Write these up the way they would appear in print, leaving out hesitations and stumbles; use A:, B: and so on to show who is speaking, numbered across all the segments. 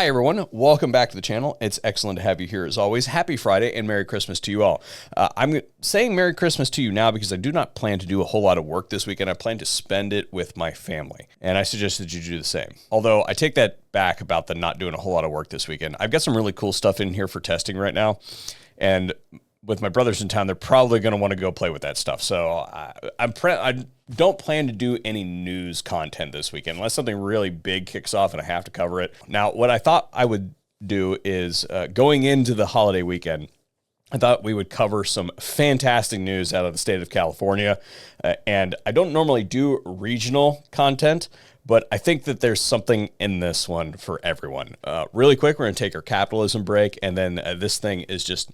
A: Hi everyone, welcome back to the channel. It's excellent to have you here as always. Happy Friday and Merry Christmas to you all. I'm saying Merry Christmas to you now because I do not plan to do a whole lot of work this weekend. I plan to spend it with my family, and I suggest that you do the same. Although I take that back about the not doing a whole lot of work this weekend. I've got some really cool stuff in here for testing right now, and with my brothers in town, they're probably going to want to go play with that stuff. So I don't plan to do any news content this weekend unless something really big kicks off and I have to cover it. Now, what I thought I would do is going into the holiday weekend, I thought we would cover some fantastic news out of the state of California. And I don't normally do regional content, but I think that there's something in this one for everyone. Really quick, we're going to take our capitalism break, and then this thing is just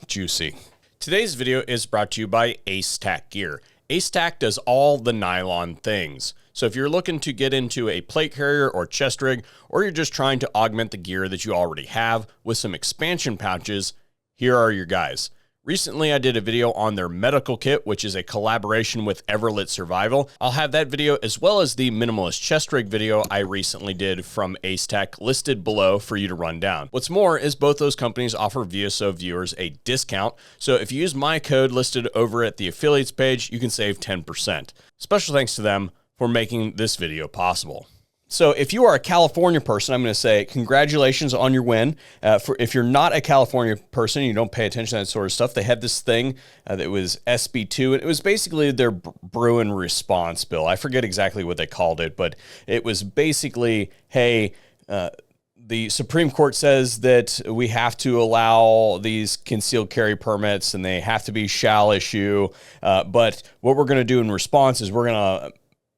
A: juicy. Today's video is brought to you by Ace Tack Gear. Ace Tack does all the nylon things. So if you're looking to get into a plate carrier or chest rig, or you're just trying to augment the gear that you already have with some expansion pouches, here are your guys. Recently, I did a video on their medical kit, which is a collaboration with Everlit Survival. I'll have that video as well as the minimalist chest rig video I recently did from Ace Tack listed below for you to run down. What's more is both those companies offer VSO viewers a discount. So if you use my code listed over at the affiliates page, you can save 10%. Special thanks to them for making this video possible. So if you are a California person, I'm going to say congratulations on your win. If you're not a California person, you don't pay attention to that sort of stuff, they had this thing that was SB2, and it was basically their Bruin response bill. I forget exactly what they called it, but it was basically, hey, the Supreme Court says that we have to allow these concealed carry permits, and they have to be shall issue, but what we're going to do in response is we're going to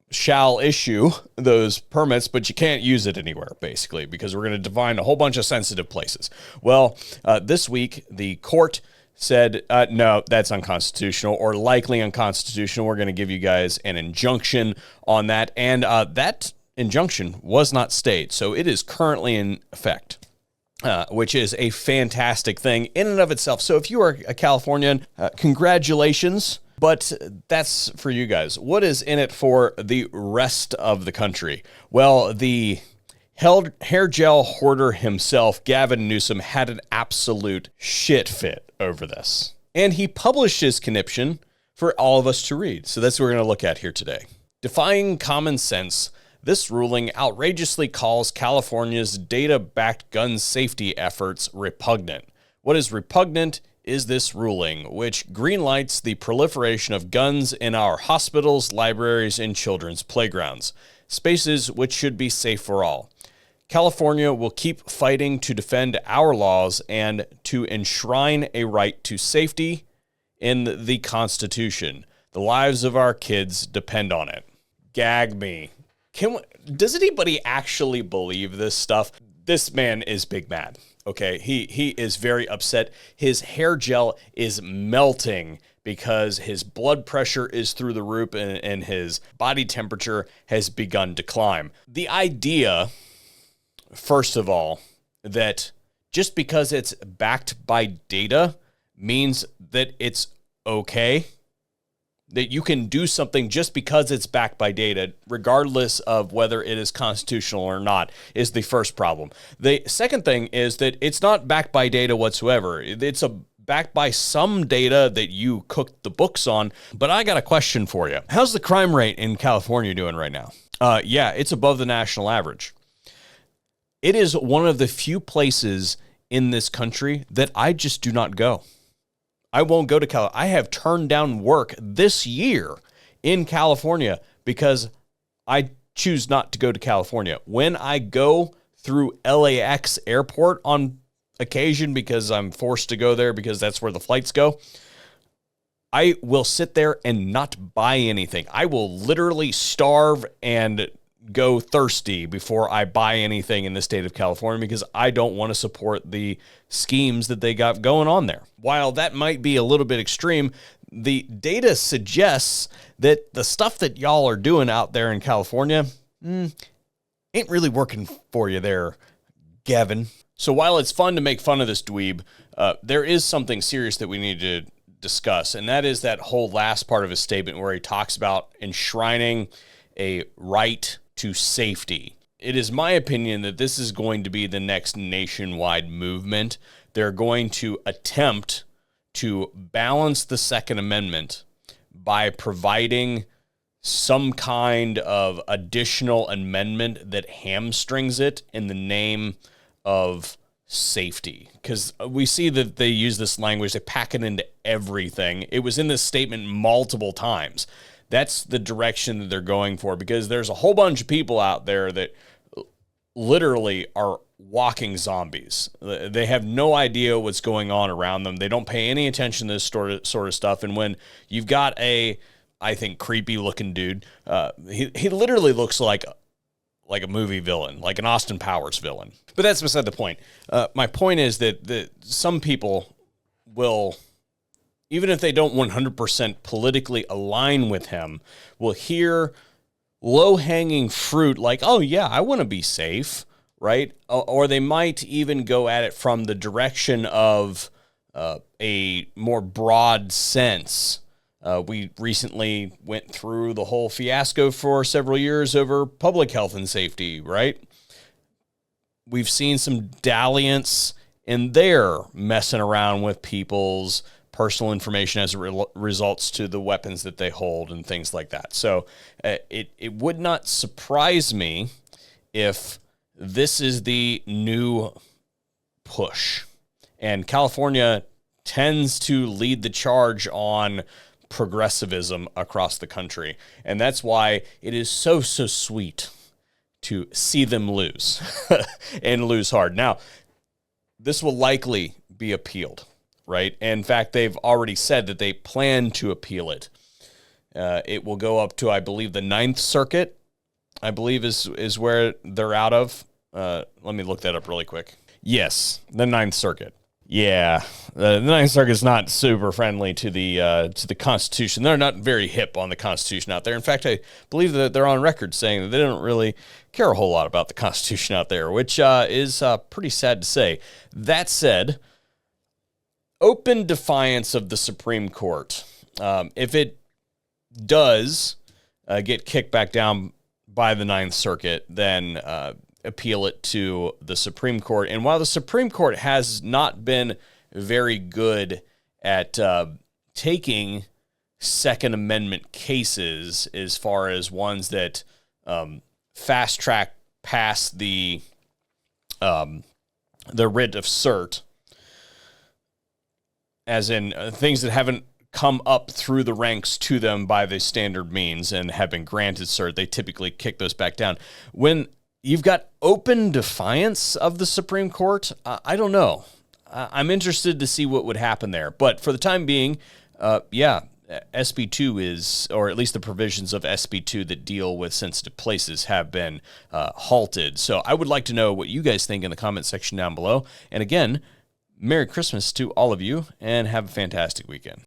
A: shall issue those permits, but you can't use it anywhere, basically, because we're going to define a whole bunch of sensitive places. Well, this week, the court said, no, that's unconstitutional or likely unconstitutional. We're going to give you guys an injunction on that. And that injunction was not stayed, so it is currently in effect. Which is a fantastic thing in and of itself. So if you are a Californian, congratulations. But that's for you guys. What is in it for the rest of the country? Well, the hair gel hoarder himself, Gavin Newsom, had an absolute shit fit over this. And he published his conniption for all of us to read. So that's what we're going to look at here today. Defying common sense, this ruling outrageously calls California's data-backed gun safety efforts repugnant. What is repugnant is this ruling, which greenlights the proliferation of guns in our hospitals, libraries, and children's playgrounds, spaces which should be safe for all. California will keep fighting to defend our laws and to enshrine a right to safety in the Constitution. The lives of our kids depend on it. Gag me. Does anybody actually believe this stuff? This man is big mad. Okay, he is very upset. His hair gel is melting because his blood pressure is through the roof and his body temperature has begun to climb. The idea, first of all, that just because it's backed by data means that it's okay, that you can do something just because it's backed by data, regardless of whether it is constitutional or not, is the first problem. The second thing is that it's not backed by data whatsoever. It's backed by some data that you cooked the books on. But I got a question for you. How's the crime rate in California doing right now? Yeah, it's above the national average. It is one of the few places in this country that I just do not go. I won't go to Cali. I have turned down work this year in California because I choose not to go to California. When I go through LAX airport on occasion because I'm forced to go there because that's where the flights go, I will sit there and not buy anything. I will literally starve and go thirsty before I buy anything in the state of California because I don't want to support the schemes that they got going on there. While that might be a little bit extreme, the data suggests that the stuff that y'all are doing out there in California ain't really working for you there, Gavin. So while it's fun to make fun of this dweeb, there is something serious that we need to discuss, and that is that whole last part of his statement where he talks about enshrining a right to safety. it is my opinion that this is going to be the next nationwide movement. They're going to attempt to balance the Second Amendment by providing some kind of additional amendment that hamstrings it in the name of safety. Because we see that they use this language, they pack it into everything. It was in this statement multiple times. That's the direction that they're going for, because there's a whole bunch of people out there that literally are walking zombies. They have no idea what's going on around them. They don't pay any attention to this sort of stuff. And when you've got I think, creepy looking dude, he literally looks like a movie villain, like an Austin Powers villain. But that's beside the point. My point is that some people will, even if they don't 100% politically align with him, will hear low-hanging fruit like, oh yeah, I want to be safe, right? Or they might even go at it from the direction of a more broad sense. We recently went through the whole fiasco for several years over public health and safety, right? We've seen some dalliance in there messing around with people's personal information as it results to the weapons that they hold and things like that. So it would not surprise me if this is the new push. And California tends to lead the charge on progressivism across the country. And that's why it is so sweet to see them lose and lose hard. Now, this will likely be appealed, right? In fact, they've already said that they plan to appeal it. It will go up to, I believe, the Ninth Circuit, I believe is where they're out of. Let me look that up really quick. Yes, the Ninth Circuit. Yeah, the Ninth Circuit is not super friendly to the Constitution. They're not very hip on the Constitution out there. In fact, I believe that they're on record saying that they don't really care a whole lot about the Constitution out there, which is pretty sad to say. That said, open defiance of the Supreme Court. If it does get kicked back down by the Ninth Circuit, then appeal it to the Supreme Court. And while the Supreme Court has not been very good at taking Second Amendment cases as far as ones that fast track past the writ of cert, as in things that haven't come up through the ranks to them by the standard means and have been granted cert, they typically kick those back down. When you've got open defiance of the Supreme Court, I don't know. I'm interested to see what would happen there. But for the time being, SB 2 is, or at least the provisions of SB 2 that deal with sensitive places have been halted. So I would like to know what you guys think in the comment section down below. And again, Merry Christmas to all of you and have a fantastic weekend.